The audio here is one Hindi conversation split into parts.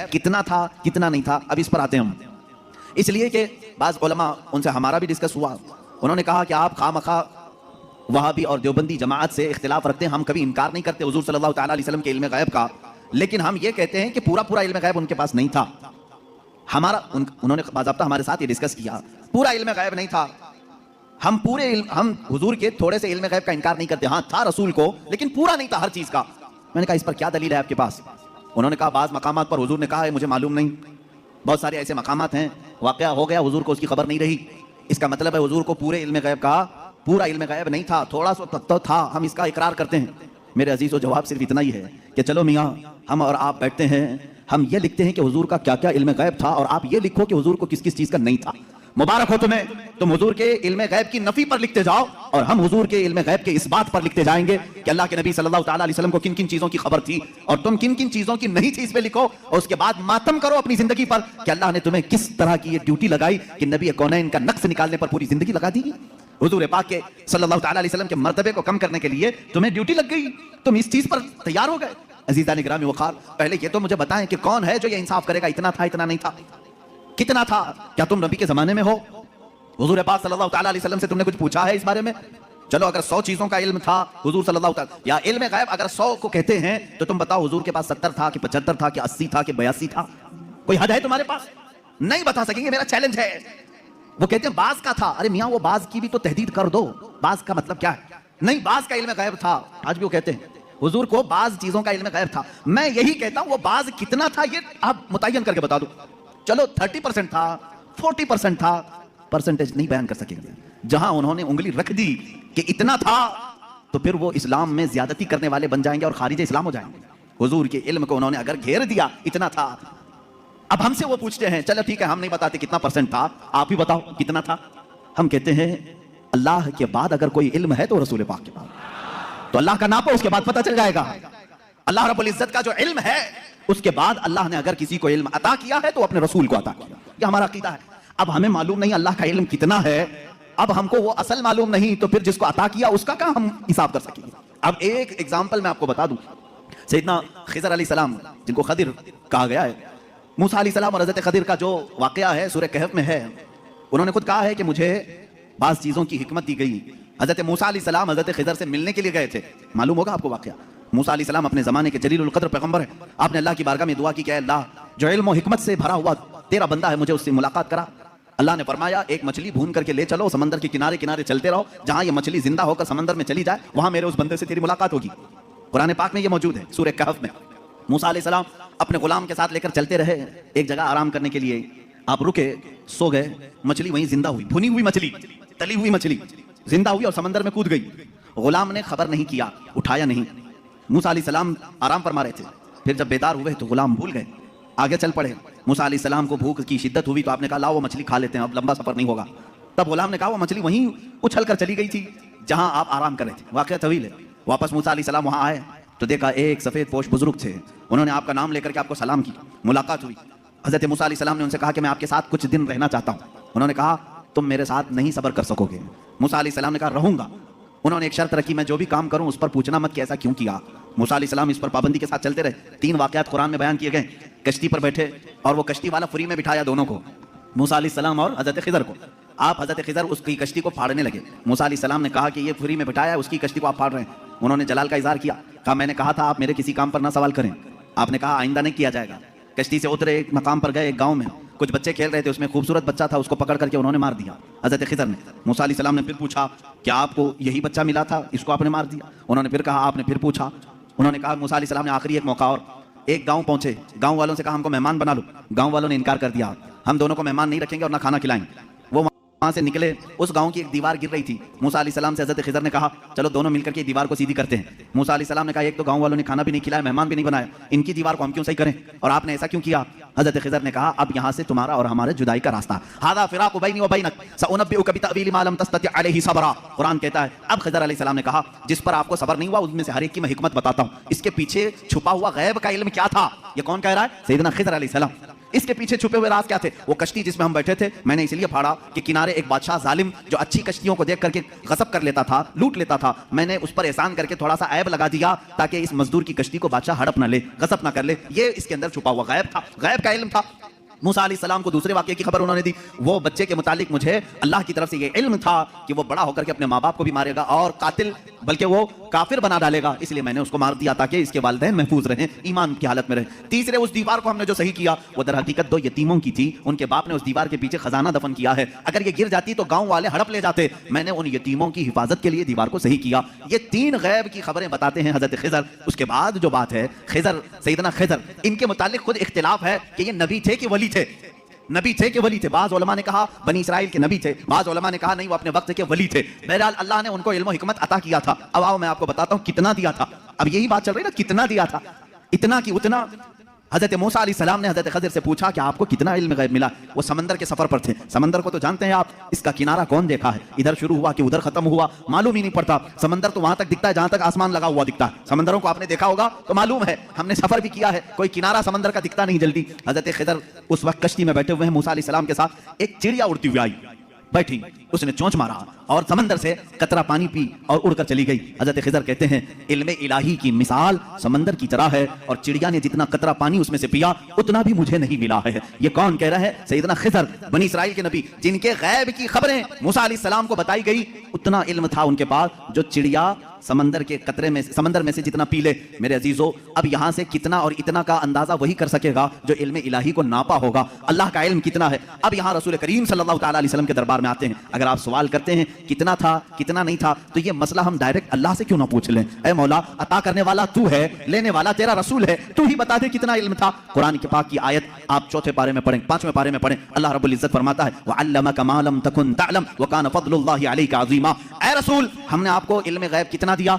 कितना था कितना नहीं था, अब इस पर आते हैं हम। इसलिए कि बाज़ उलमा, उनसे हमारा भी डिस्कस हुआ, उन्होंने कहा कि आप खामखा वहाबी और देवबंदी जमात से इख्तिलाफ रखते हैं। हम कभी इनकार नहीं करते हुजूर सल्लल्लाहु तआला अलैहि वसल्लम के इल्म गैब का, लेकिन हम ये कहते हैं कि पूरा पूरा इल्म गैब उनके पास नहीं था। उन्होंने बाज़ाब्ता हमारे साथ ये डिस्कस किया, पूरा इल्म गैब नहीं था। हम हुजूर के थोड़े से इल्म गैब का इनकार नहीं करते, हाँ था रसूल को, लेकिन पूरा नहीं था हर चीज़ का। मैंने कहा इस पर क्या दलील है आपके पास? उन्होंने कहा बाज़ मकामात पर हुजूर ने कहा है मुझे मालूम नहीं। बहुत सारे ऐसे मकामात हैं वाक़या हो गया, हुजूर को उसकी खबर नहीं रही। इसका मतलब है हुजूर को पूरे इल्म गैब का पूरा इल्म गैब नहीं था, थोड़ा सा तो था, हम इसका इकरार करते हैं। मेरे अजीज़ों, जवाब सिर्फ इतना ही है कि चलो मियाँ, हम और आप बैठते हैं, हम ये लिखते हैं कि हुजूर का क्या क्या इल्म गैब था, और आप ये लिखो कि हुजूर को किस किस चीज़ का नहीं था। मुबारक हो तुम्हें, तुम हुजूर के इल्म गैब की नफी पर लिखते जाओ, और हम हुजूर के इल्म गैब के इस बात पर लिखते जाएंगे कि अल्लाह के नबी सल्लल्लाहु तआला अलैहि वसल्लम को किन किन चीज़ों की खबर थी और तुम किन किन चीज़ों की नहीं थी, इस पे लिखो। और उसके बाद मातम करो अपनी जिंदगी पर कि अल्लाह ने तुम्हें किस तरह की ये ड्यूटी लगाई कि नबी कौनैन का नक्श निकालने पर पूरी जिंदगी लगा दी। हुजूर पाक के सल्लल्लाहु तआला अलैहि वसल्लम के मर्तबे को कम करने के लिए तुम्हें ड्यूटी लग गई, तुम इस चीज पर तैयार हो गए। अजीज़ान गिरामी वक़ार, पहले ये तो मुझे बताएं कि कौन है जो ये इंसाफ करेगा, इतना था इतना नहीं था, कितना था? क्या तुम नबी के जमाने में हो? हुजूर पाक सल्लल्लाहु तआला अलैहि वसल्लम से तुमने कुछ पूछा है इस बारे में? चलो अगर 100 चीजों का इल्म था हुजूर सल्लल्लाहु तआला, या इल्म गैब अगर 100 को कहते हैं तो तुम बताओ हुजूर के पास 70 था कि 75 था कि 80 था कि 82 था? कोई हद है तुम्हारे पास? नहीं बता सकेंगे, मेरा चैलेंज है। वो कहते हैं बाज का था। अरे मियां, वो बाज की भी तो तहदीद कर दो, बाज का मतलब क्या है? नहीं, बाज का इल्म गैब था। आज भी वो कहते हैं हुजूर को बाज चीजों का इल्म गैब था। मैं यही कहता हूं वो बाज कितना था ये आप मुतय्यन करके बता दो। चलो 30% था, 40% था, परसेंटेज नहीं बयान कर सकेंगे। जहां उन्होंने उंगली रख दी कि इतना था, तो फिर वो इस्लाम में ज्यादती करने वाले बन जाएंगे और खारिज इस्लाम हो जाएंगे। हुजूर के इल्म को उन्होंने अगर घेर दिया इतना था, अब हमसे वो पूछते हैं चलो ठीक है हम नहीं बताते कितना परसेंट था, आप ही बताओ कितना था। हम कहते हैं अल्लाह के बाद अगर कोई इल्म है तो रसूल पाक के बाद, तो अल्लाह का नापो, उसके बाद पता चल जाएगा। अल्लाह रब्बुल इज्जत का जो इल्म है, उसके बाद अल्लाह ने अगर किसी को इल्म अता किया है तो अपने रसूल को अता किया। ये हमारा अकीदा है। अब हमें मालूम नहीं अल्लाह का इल्म कितना है, अब हमको वो असल मालूम नहीं, तो फिर जिसको अता किया उसका क्या हम हिसाब कर सकेंगे? अब एक एग्जाम्पल मैं आपको बता दूं, सैयदना खिज़र अलैहिस्सलाम, जिनको खदिर कहा गया है, मूसा अलैहिस्सलाम और हज़रत खदिर का जो वाक़या है सूरह कहफ में है, उन्होंने खुद कहा है कि मुझे बाज़ चीज़ों की हिकमत दी गई। हज़रत मूसा अलैहिस्सलाम हज़रत खिज़र से मिलने के लिए गए थे, मालूम होगा आपको वाक़या। मूसा अलैहिस्सलाम अपने ज़माने के जलीलुल क़द्र पैगंबर है। आपने अल्लाह की बारगाह में दुआ की कि अल्लाह जो इल्म और हिकमत से भरा हुआ तेरा बंदा है, मुझे उससे मुलाकात करा। अल्लाह ने फरमाया एक मछली भून करके ले चलो, समंदर के किनारे किनारे चलते रहो, जहां ये मछली जिंदा होकर समंदर में चली जाए वहां मेरे उस बंदे से तेरी मुलाकात होगी। कुरान पाक में ये मौजूद है सूरह कहफ में। मूसा अलैहिस्सलाम अपने गुलाम के साथ लेकर चलते रहे, एक जगह आराम करने के लिए आप रुके, सो गए, मछली वहीं जिंदा हुई, भुनी हुई मछली, तली हुई मछली जिंदा हुई और समंदर में कूद गई। गुलाम ने खबर नहीं किया, उठाया नहीं। मूसा अलैहिस्सलाम आराम फरमा रहे थे, फिर जब बेदार हुए तो गुलाम भूल गए, आगे चल पड़े। मूसा अलैहिस्सलाम को भूख की शिद्दत हुई तो आपने कहा लाओ वो मछली खा लेते हैं, अब लंबा सफर नहीं होगा। तब गुलाम ने कहा वो मछली वहीं उछल कर चली गई थी जहां आप आराम कर रहे थे। वाक़या तवील है। वापस मूसा अलैहिस्सलाम वहां आए तो देखा एक सफेद पोश बुजुर्ग थे, उन्होंने आपका नाम लेकर के आपको सलाम की, मुलाकात हुई। हजरत मूसा अलैहिस्सलाम ने उनसे कहा कि मैं आपके साथ कुछ दिन रहना चाहता हूँ। उन्होंने कहा तुम मेरे साथ नहीं सब्र कर सकोगे। मूसा अलैहिस्सलाम ने कहा रहूंगा। उन्होंने एक शर्त रखी, मैं जो भी काम करूं उस पर पूछना मत कि ऐसा क्यों किया। मूसा अलैहिस्सलाम इस पर पाबंदी के साथ चलते रहे। 3 वाक़यात कुरान में बयान किए गए। कश्ती पर बैठे और वो कश्ती वाला फ्री में बिठाया दोनों को, मूसा अलैहिस्सलाम और हजरत खिज़र को। आप हजरत खिज़र उसकी कश्ती को फाड़ने लगे। मूसा अलैहिस्सलाम ने कहा कि ये फ्री में बिठाया है, उसकी कश्ती को आप फाड़ रहे हैं। उन्होंने जलाल का इज़हार किया, कहा मैंने कहा था आप मेरे किसी काम पर ना सवाल करें। आपने कहा आइंदा नहीं किया जाएगा। कश्ती से उतरे, एक मकाम पर गए, एक गाँव में कुछ बच्चे खेल रहे थे, उसमें खूबसूरत बच्चा था, उसको पकड़ करके उन्होंने मार दिया हजरत खिज़र ने। मूसा अलैहिस्सलाम ने फिर पूछा क्या आपको यही बच्चा मिला था, इसको आपने मार दिया? उन्होंने फिर कहा, आपने फिर पूछा। उन्होंने कहा मूसा अलैहिस्सलाम ने आखिरी एक मौका और, एक गांव पहुंचे, गांव वालों से कहा हमको मेहमान बना लो। गांव वालों ने इनकार कर दिया, हम दोनों को मेहमान नहीं रखेंगे और ना खाना खिलाएंगे। वो वहां से निकले, उस गांव की एक दीवार गिर रही थी। मूसा अलैहिस्सलाम से हजरत खिज़र ने कहा चलो दोनों मिलकर के दीवार को सीधी करते हैं। मूसा अलैहिस्सलाम ने कहा एक तो गांव वालों ने खाना भी नहीं खिलाया, मेहमान भी नहीं बनाया, इनकी दीवार को हम क्यों सही करें, और आपने ऐसा क्यों किया? हजरत खिज़र ने कहा अब यहाँ से तुम्हारा और हमारे जुदाई का रास्ता, हादा फिराक़ु बैनी व बैनक सउनब्बिउका बितअवील मा लम तस्तति अलैहि सबरा। कुरान कहता है अब खिज़र अलैहिस्सलाम ने कहा जिस पर आपको सब्र नहीं हुआ उसमें से हर एक की मैं हिकमत बताता हूँ। इसके पीछे छुपा हुआ गैब का इल्म क्या था, ये कौन कह रहा है? सैयदना खिज़र अलैहिस्सलाम। इसके पीछे छुपे हुए राज क्या थे? वो कश्ती जिसमें हम बैठे थे, मैंने इसलिए फाड़ा कि किनारे एक बादशाह जालिम जो अच्छी कश्तियों को देख करके गसब कर लेता था, लूट लेता था, मैंने उस पर एहसान करके थोड़ा सा ऐब लगा दिया ताकि इस मजदूर की कश्ती को बादशाह हड़प ना ले, गसब ना कर ले। ये इसके अंदर छुपा हुआ गैब था, गैब का इल्म था। मूसा अलैहिस्सलाम को दूसरे वाक़े की खबर उन्होंने दी। वो बच्चे के मुतालिक मुझे अल्लाह की तरफ से ये इल्म था कि वो बड़ा होकर के अपने माँ बाप को भी मारेगा और कातिल बल्कि वो काफिर बना डालेगा, इसलिए मैंने उसको मार दिया ताकि इसके वालिदैन महफूज रहें, ईमान की हालत में रहे। तीसरे, उस दीवार को हमने जो सही किया वो दर हकीकत 2 यतीमों की थी, उनके बाप ने उस दीवार के पीछे खजाना दफन किया है, अगर ये गिर जाती तो गाँव वाले हड़प ले जाते, मैंने उन यतीमों की हिफाजत के लिए दीवार को सही किया। ये 3 गैब की खबरें बताते हैं हजरत खिज़र। उसके बाद जो बात है खिज़र, सैयदना खिज़र, इनके मुतालिक खुद इख्तिलाफ है कि ये नबी थे कि वली थे, नबी थे कि वली थे। बाज़ उलमा ने कहा बनी इसराइल के नबी थे, बाज़ उलमा ने कहा नहीं वो अपने वक्त के वली थे। बहरहाल अल्लाह ने उनको इल्म हिकमत अता किया था। अब आओ मैं आपको बताता हूं कितना दिया था। अब यही बात चल रही है ना, कितना दिया था, इतना कि उतना। हजरत मूसा अलैहिस्सलाम ने हजरत खज़र से पूछा कि आपको कितना इल्म गैब मिला? वो समंदर के सफर पर थे, समंदर को तो जानते हैं आप, इसका किनारा कौन देखा है, इधर शुरू हुआ कि उधर खत्म हुआ, मालूम ही नहीं पड़ता। समंदर तो वहां तक दिखता है जहां तक आसमान लगा हुआ दिखता है। समंदरों को आपने देखा होगा तो मालूम है, हमने सफर भी किया है, कोई किनारा समंदर का दिखता नहीं जल्दी। हजरत खिज़र उस वक्त कश्ती में बैठे हुए हैं मूसा अलैहिस्सलाम के साथ, एक चिड़िया उड़ती हुई आई, बैठी, उसने चोंच मारा और समंदर से कतरा पानी पी और उड़कर चली गई। हजरत खिज़र कहते हैं इल्म इलाही की मिसाल समंदर की तरह है और चिड़िया ने जितना कतरा पानी उसमें से पिया उतना भी मुझे नहीं मिला है। ये कौन कह रहा है? सैयदना खिज़र, बनी इसराइल के नबी, जिनके गैब की खबरें मूसा अलैहिस्सलाम को बताई गई, उतना इल्म था उनके पास जो चिड़िया समंदर के कतरे में, समंदर में से जितना पी ले। मेरे अजीजों, अब यहां से कितना और इतना का अंदाजा वही कर सकेगा जो इल्म इलाही को नापा होगा। अल्लाह का इल्म कितना है। अब यहां रसूल करीम सल्लल्लाहु तआला अलैहि वसल्लम के दरबार में आते हैं, अगर आप सवाल करते हैं कितना था कितना नहीं था, तो ये मसला हम डायरेक्ट अल्लाह से क्यों ना पूछ लें? ऐ मौला, अता करने वाला तू है, लेने वाला तेरा रसूल है, तू ही बता दे कितना इल्म था। कुरान के पाक की आयत आप 4 पारे में पढ़ें, 5वें पारे में पढ़ें, अल्लाह रब्बुल इज्जत फरमाता है वअल्लमका मा लम तकुन तअलम व कान फज़लुल्लाहि अलैका अज़ीमा। ऐ रसूल, हमने आपको इल्म गैब कितना दिया,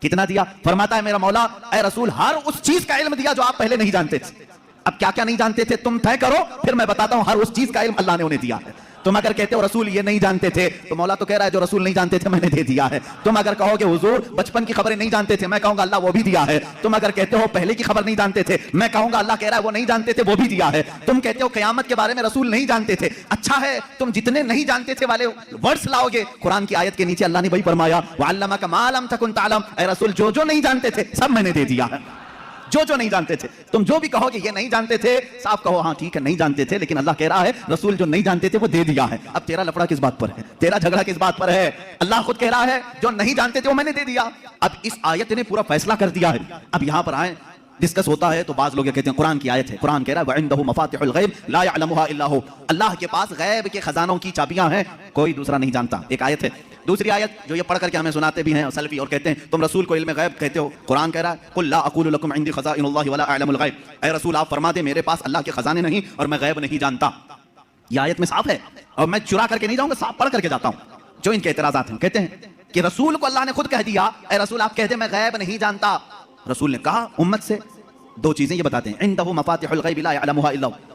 कितना दिया? फरमाता है मेरा मौला, ऐ रसूल, हर उस चीज का इल्म दिया जो आप पहले नहीं जानते थे। अब क्या क्या नहीं जानते थे तुम तय करो, फिर मैं बताता हूं। हर उस चीज का इल्म अल्लाह ने उन्हें दिया है। तुम अगर कहते हो रसूल ये नहीं जानते थे, तो मौला तो कह रहा है जो रसूल नहीं जानते थे मैंने दे दिया है। तुम अगर कहोगे हुजूर बचपन की खबरें नहीं जानते थे, मैं कहूंगा अल्लाह वो भी दिया है। तुम अगर कहते हो पहले की खबर नहीं जानते थे, मैं कहूंगा अल्लाह कह रहा है वो नहीं जानते थे वो भी दिया है। तुम कहते हो क़यामत के बारे में रसूल नहीं जानते थे, अच्छा है तुम जितने नहीं जानते थे वाले वर्ड्स लाओगे, कुरान की आयत के नीचे अल्लाह ने वही फरमाया वअल्लमका मा लम तकुन तअलम। ऐ रसूल, जो जो नहीं जानते थे सब मैंने दे दिया है, जो जो नहीं जानते थे। तुम जो भी कहोगे ये नहीं जानते थे, साफ कहो हाँ ठीक है नहीं जानते थे, लेकिन अल्लाह कह रहा है रसूल जो नहीं जानते थे वो दे दिया है। अब तेरा लफड़ा किस बात पर है, तेरा झगड़ा किस बात पर है? अल्लाह खुद कह रहा है जो नहीं जानते थे वो मैंने दे दिया। अब इस आयत ने पूरा फैसला कर दिया है। अब यहां पर आए, डिस्कस होता है तो बाज लोग कहते हैं कुरान की आयत है, कुरान कह रहा है वइंदहु मफातिहुल गैब ला यअलमुहा इल्ला हु, अल्लाह के पास गैब के खजानों की चाबियां हैं, कोई दूसरा नहीं जानता। एक आयत है। दूसरी आयत जो ये पढ़ करके हमें सुनाते भी हैं सलफी और कहते हैं तुम रसूल को इल्म गैब कहते हो, कुरान कह रहा है कुल ला अक़ूलु लकुम इंदी खज़ाइनुल्लाहि वला अअलमुल गैब, ऐ रसूल आप फरमा दे मेरे पास अल्लाह के खजाने नहीं और मैं गैब नहीं जानता। ये आयत में साफ है और मैं चुरा करके नहीं जाऊंगा, साफ पढ़ करके जाता हूं। जो इनके एतराज़ात हैं, कहते हैं कि रसूल को अल्लाह ने खुद कह दिया ऐ रसूल आप कह दे मैं गैब नहीं जानता। रसूल ने कहा उम्मत से 2 चीजें ये बताते हैं, इंदहु मफातिहुल गैब ला यअलमुहा इल्ला हु,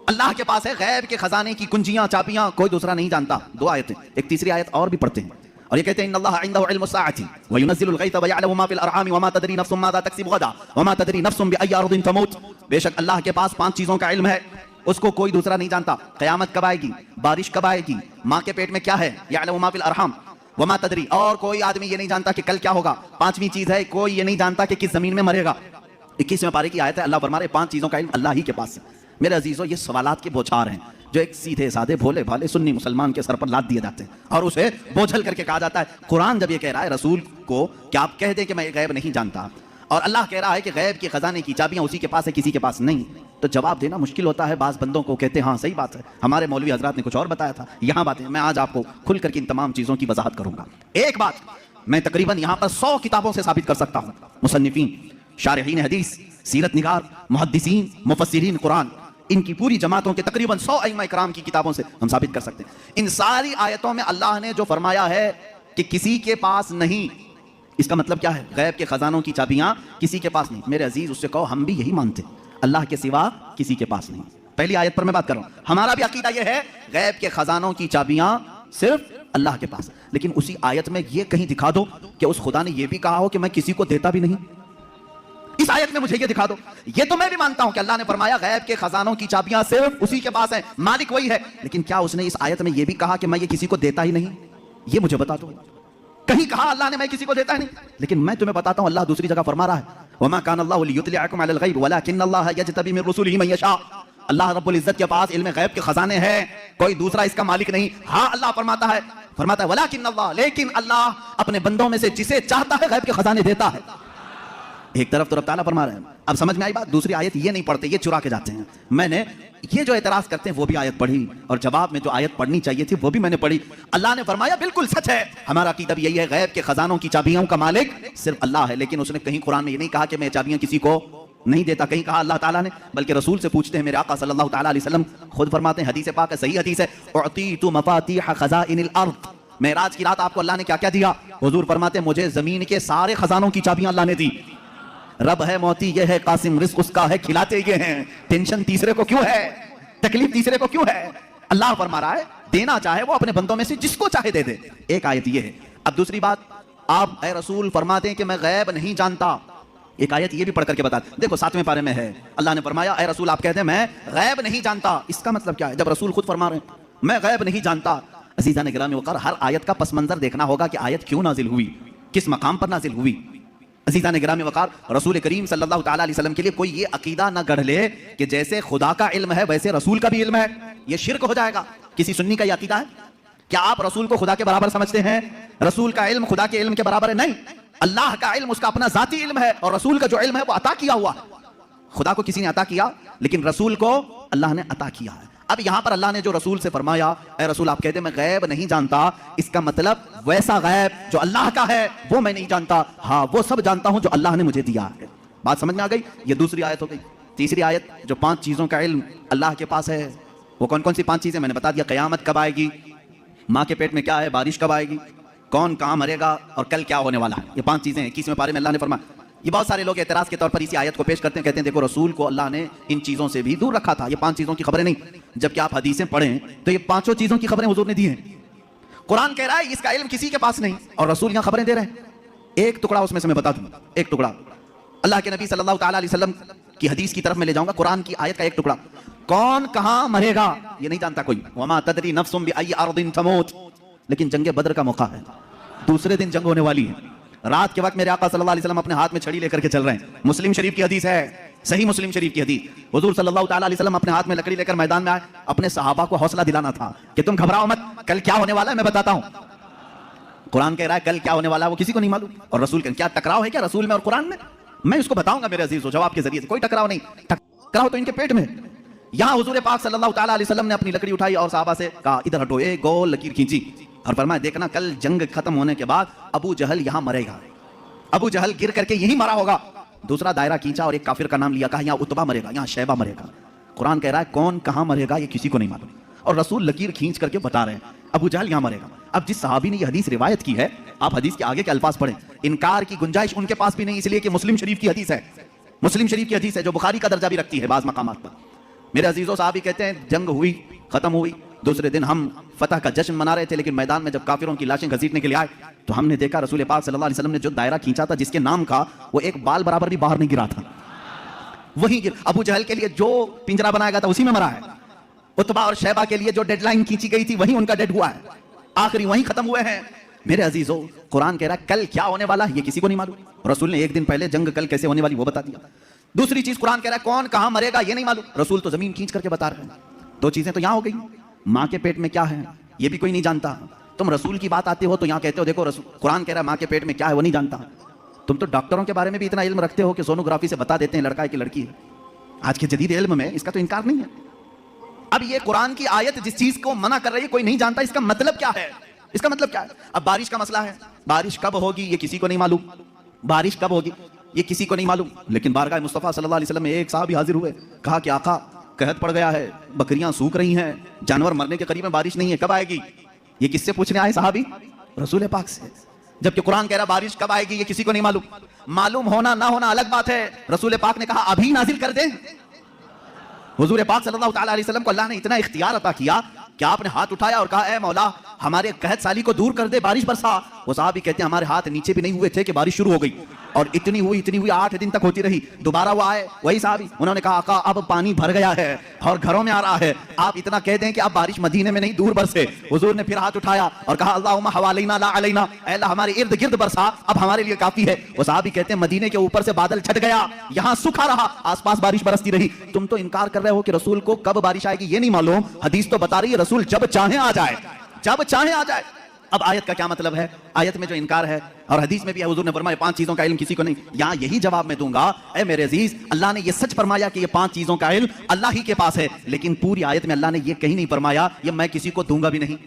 अल्लाह के पास है गैब के खजाने की कुंजियां चाबियां, कोई दूसरा नहीं जानता। 2 आयतें, एक तीसरी आयत और भी पढ़ते हैं और ये कहते हैं इन्नल्लाह इंदहु इल्मुस साअति व युनज़्ज़िलुल गैथ व यअलमु मा फिल अरहाम व मा तदरी नफ्सुम माज़ा तक्सिबु गदा व मा तदरी नफ्सुम बिअय्यि अर्दिन तमूत। बेशक अल्लाह के पास 5 चीजों का इल्म है, उसको कोई दूसरा नहीं जानता। कयामत कब आएगी, बारिश कब आएगी, माँ के पेट में क्या है, यअलमु मा फिल अरहाम व मा तदरी, और कोई आदमी ये नहीं जानता कि कल क्या होगा। 5वीं चीज है कोई ये नहीं जानता कि किस जमीन में मरेगा। 21वें पारे की आयत है, अल्लाह फरमा रहे 5 चीजों का इल्म अल्लाह ही के पास है। मेरे अजीजों, ये सवालात के बौछार हैं जो एक सीधे साधे भोले भाले सुन्नी मुसलमान के सर पर लाद दिए जाते हैं और उसे बोझल करके कहा जाता है। कुरान जब ये कह रहा है रसूल को कि आप कह दें कि मैं गैब नहीं जानता, और अल्लाह कह रहा है कि गैब के खजाने की चाबियां उसी के पास है किसी के पास नहीं, तो जवाब देना मुश्किल होता है। बाज़ बंदों को कहते हैं हाँ सही बात है, हमारे मौलवी हजरात ने कुछ और बताया था, यहाँ बातें मैं आज आपको खुल करके इन तमाम चीज़ों की वजाहत करूंगा। एक बात मैं तकरीबन यहाँ पर 100 किताबों से साबित कर सकता हूँ, मुसन्निफीन, शारिहीन हदीस, सीरत निगार, मुहद्दिसीन, मुफस्सिरीन कुरान, इनकी पूरी जमातों के तकरीबन 100 अइम्मा इकराम की किताबों से हम साबित कर सकते हैं। इन सारी आयतों में अल्लाह ने जो फरमाया है कि किसी के पास नहीं, इसका मतलब क्या है, गैब के खजानों की चाबियां किसी के पास नहीं। मेरे अजीज उससे कहो हम भी यही मानते, अल्लाह के सिवा किसी के पास नहीं। पहली आयत पर मैं बात कर रहा हूं, हमारा भी अकीदा यह है गैब के खजानों की चाबियां सिर्फ अल्लाह के पास। लेकिन उसी आयत में यह कहीं दिखा दो कि उस खुदा ने यह भी कहा हो कि मैं किसी को देता भी नहीं। इस आयत में मुझे ये दिखा दो। ये तो मैं भी मानता हूं कि अल्लाह ने फरमाया गैब के खजानों की चाबियां सिर्फ उसी के पास है, मालिक वही है, लेकिन क्या उसने इस आयत में ये भी कहा कि मैं ये किसी को देता ही नहीं? ये मुझे बता दो। कहीं कहा अल्लाह ने मैं किसी को देता ही नहीं? लेकिन मैं तुम्हें बताता हूं अल्लाह दूसरी जगह फरमा रहा है, वमा कान अल्लाहु लियुतलिअकुम अलल गैब वलाकिन्नल्लाह यजतबी मिन रुसुलिही मन यशा। अल्लाह रब्बुल इज्जत के पास इल्म गैब के खजाने हैं, कोई दूसरा इसका मालिक नहीं। हाँ अल्लाह फरमाता है वलाकिन्नल्लाह, लेकिन अल्लाह अपने बंदों में से जिसे चाहता है गैब के खजाने देता है। एक तरफ तो रब ताला फरमा रहे हैं, अब समझ में आई बात। दूसरी आयत ये नहीं पढ़ते, ये चुरा के जाते हैं। मैंने ये जो एतराज करते हैं वो भी आयत पढ़ी, और जवाब में जो आयत पढ़नी चाहिए थी वो भी मैंने पढ़ी। अल्लाह ने फरमाया बिल्कुल सच है, हमारा अकीदा भी यही है, गैब के खजानों की चाबियों का मालिक सिर्फ अल्लाह है। लेकिन उसने कहीं कुरान में ये नहीं कहा कि मैं चाबियां किसी को नहीं देता, कहीं कहा अल्लाह ताला ने, बल्कि रसूल से पूछते हैं। मेरे आका सल्लल्लाहु ताला अलैहि वसल्लम खुद फरमाते हैं, हदीस पाक है, सही हदीस है, उअतीतु मफातीह खज़ाइनिल अर्द। मेराज की रात आपको अल्लाह ने क्या क्या दिया? हुजूर फरमाते हैं, मुझे जमीन के सारे खजानों की चाबियां अल्लाह ने दी। रब है मोती ये है कासिम, रिस्क उसका है खिलाते ये हैं। टेंशन तीसरे को क्यों है? तकलीफ तीसरे को क्यों है? अल्लाह फरमा रहा है देना चाहे वो अपने बंदों में से जिसको चाहे दे दे। एक आयत ये है। अब दूसरी बात, आप ए रसूल फरमाते हैं कि मैं गैब नहीं जानता। एक आयत ये भी पढ़ करके बता, देखो 7वें पारे में है, अल्लाह ने फरमाया ए रसूल आप कहते हैं मैं गैब नहीं जानता। इसका मतलब क्या है जब रसूल खुद फरमा रहे हैं मैं गैब नहीं जानता? अज़ीज़ान गिरामी वक़ार, हर आयत का पस मंजर देखना होगा कि आयत क्यों नाजिल हुई, किस मकाम पर नाजिल हुई। अज़ीज़ान गिरामी वक़ार, रसूल करीम सल्लल्लाहु ताला अलैहि वसल्लम के लिए कोई ये अकीदा ना गढ़ ले कि जैसे खुदा का इल्म है वैसे रसूल का भी इल्म है। ये शिर्क हो जाएगा। किसी सुन्नी का ये अकीदा है? क्या आप रसूल को खुदा के बराबर समझते हैं? रसूल का इल्म खुदा के इल्म के बराबर है? नहीं। अल्लाह का इल्म उसका अपना जाती इल्म है, और रसूल का जो इल्म है वो अता किया हुआ है। खुदा को किसी ने अता किया, लेकिन रसूल को अल्लाह ने अता किया है। अब यहां पर अल्लाह ने जो रसूल से फरमाया ए रसूल आप कहते हैं मैं गैब नहीं जानता, इसका मतलब वैसा गैब जो अल्लाह का है वो मैं नहीं जानता, हाँ वो सब जानता हूं जो अल्लाह ने मुझे दिया है। बात समझ में आ गई? ये दूसरी आयत हो गई। तीसरी आयत, जो 5 चीजों का इल्म अल्लाह के पास है, वो कौन कौन सी 5 चीजें? मैंने बता दिया। क़यामत कब आएगी, माँ के पेट में क्या है, बारिश कब आएगी, कौन कहां मरेगा, और कल क्या होने वाला है। ये 5 चीजें 21वें पारे में अल्लाह ने फरमाया। ये बहुत सारे लोग एतराज के तौर पर इसी आयत को पेश करते हैं, कहते हैं देखो रसूल को अल्लाह ने इन चीजों से भी दूर रखा था, ये 5 चीजों की खबरें नहीं। जबकि आप हदीसें पढ़ें तो ये 5 चीजों की खबरें हुजूर ने दी हैं। कुरान कह रहा है इसका इल्म किसी के पास नहीं, और रसूल यहां खबरें दे रहे हैं। एक टुकड़ा उसमें से मैं बता दूं, एक टुकड़ा अल्लाह के नबी सल्लल्लाहु ताला अलैहि वसल्लम की हदीस की तरफ मैं ले जाऊंगा। कुरान की आयत का एक टुकड़ा, कौन कहां मरेगा ये नहीं जानता कोई। वमा तदरी नफ्सुम बिअय्यि अर्दिन तमूत, लेकिन जंग बदर का मौका है, दूसरे दिन जंग होने वाली है। रात के वक्त मेरे आका सल्लल्लाहु अलैहि वसल्लम अपने हाथ में छड़ी लेकर के चल रहे हैं। मुस्लिम शरीफ की हदीस है, सही मुस्लिम शरीफ की हदीस। हुजूर सल्लल्लाहु ताला अलैहि वसल्लम अपने हाथ में लकड़ी लेकर मैदान में आए। अपने सहाबा को हौसला दिलाना था कि तुम घबराओ मत, कल क्या होने वाला है मैं बताता हूं। कुरान कह रहा है कल क्या होने वाला है वो किसी को नहीं मालूम, और रसूल क्या टकराव है क्या रसूल में और कुरान में? मैं इसको बताऊंगा मेरे अजीज, जवाब के जरिए से। कोई टकराव नहीं, टकराव तो इनके पेट में। यहां हुजूर पाक सल्लल्लाहु ताला अलैहि वसल्लम ने अपनी लकड़ी उठाई और सहाबा से कहा इधर हटो, एक गोल लकीर खींची और फरमाया देखना कल जंग खत्म होने के बाद अबू जहल यहां मरेगा, अबू जहल गिर करके यहीं मरा होगा। दूसरा दायरा खींचा और एक काफिर का नाम लिया, कहा यहां उतबा मरेगा, यहां शैबा मरेगा। कुरान कह रहा है कौन कहां मरेगा ये किसी को नहीं मालूम, और रसूल लकीर खींच करके बता रहे हैं अबू जहल यहां मरेगा। अब जिस सहाबी ने ये हदीस रिवायत की है, आप हदीस के आगे के अल्फाज पढ़ें, इनकार की गुंजाइश उनके पास भी नहीं, इसलिए कि मुस्लिम शरीफ की हदीस है। मुस्लिम शरीफ की हदीस है जो बुखारी का दर्जा भी रखती है बाज मकामात पर। मेरे अजीजों साहब कहते हैं जंग हुई, खत्म हुई, दूसरे दिन हम फतह का जश्न मना रहे थे, लेकिन मैदान में जब काफिरों की लाशें घसीटने के लिए आए तो हमने देखा रसूल पाक सल्लल्लाहु अलैहि वसल्लम ने जो दायरा खींचा था जिसके नाम का, वो एक बाल बराबर भी बाहर नहीं गिरा था, वहीं गिर। अबू जहल के लिए जो पिंजरा बनाया गया था उसी में मरा है। उतबा और शैबा के लिए जो डेडलाइन खींची गई थी वहीं उनका डेड हुआ है, आखिरी वहीं खत्म हुए हैं। मेरे अजीजों, कुरान कह रहा है कल क्या होने वाला है ये किसी को नहीं मालूम, रसूल ने एक दिन पहले जंग कल कैसे होने वाली वो बता दिया। दूसरी चीज कुरान कह रहा है कौन कहां मरेगा ये नहीं मालूम, रसूल तो जमीन खींच करके बता रहे हैं। 2 चीजें तो यहां हो गई, माँ के पेट में क्या है ये भी कोई नहीं जानता। तुम रसूल की बात आते हो तो यहां कहते हो देखो कुरान कह रहा है माँ के पेट में क्या है वो नहीं जानता। तुम तो डॉक्टरों के बारे में भी इतना इल्म रखते हो कि सोनोग्राफी से बता देते हैं लड़का है कि लड़की है। आज के जदीद इल्म में इसका तो इनकार नहीं है। अब ये कुरान की आयत जिस चीज को मना कर रही है कोई नहीं जानता, इसका मतलब क्या है? इसका मतलब क्या है? अब बारिश का मसला है, बारिश कब होगी ये किसी को नहीं मालूम, बारिश कब होगी ये किसी को नहीं मालूम। लेकिन बारगाह मुस्तफ़ा सल्लल्लाहु अलैहि वसल्लम में एक साहबी हाजिर हुए, कहा कि आका कहत पड़ गया है, बकरियां सूख रही हैं, जानवर मरने के करीब में, बारिश नहीं है, कब आएगी? ये किससे पूछने आए साहबी? रसूल पाक से। जबकि कुरान कह रहा बारिश कब आएगी ये किसी को नहीं मालूम। मालूम होना ना होना अलग बात है, रसूल पाक ने कहा अभी नाजिल कर दें। हुजूर पाक सल्लल्लाहु अलैहि वसल्लम को अल्लाह ने इतना इख्तियार अता किया कि आपने हाथ उठाया और कहा ए मौला हमारे कहत साली को दूर कर दे, बारिश बरसा। वो साहब भी कहते हैं हमारे हाथ नीचे भी नहीं हुए थे कि बारिश शुरू हो गई, और इतनी हुई 8 दिन तक होती रही। दोबारा वो आए, वही साहब, उन्होंने कहा आका अब पानी भर गया है और घरों में आ रहा है, आप इतना कह दें कि अब बारिश मदीने में नहीं दूर बरसे। हुजूर ने फिर हाथ उठाया और कहा अल्लाहुम्मा हवालैना ला अलैना, ऐ अल्लाह हमारे इर्द गिर्द बरसा, अब हमारे लिए काफी है। वो साहब भी कहते हैं मदीने के ऊपर से बादल छट गया, यहाँ सूखा रहा, आसपास बारिश बरसती रही। तुम तो इनकार कर रहे हो कि रसूल को कब बारिश आएगी ये नहीं मालूम, हदीस तो बता रही है रसूल जब चाहे आ जाए, जब चाहे आ जाए। अब आयत का क्या मतलब है? आयत में जो इनकार है और हदीस में भी है, हुजूर ने फरमाया 5 चीजों का इल्म किसी को नहीं। यहां यही जवाब मैं दूंगा, ऐ मेरे अजीज, अल्लाह ने ये सच फरमाया कि ये 5 चीजों का इल्म अल्लाह ही के पास है, लेकिन पूरी आयत में अल्लाह ने ये कहीं नहीं फरमाया ये मैं किसी को दूंगा भी नहीं।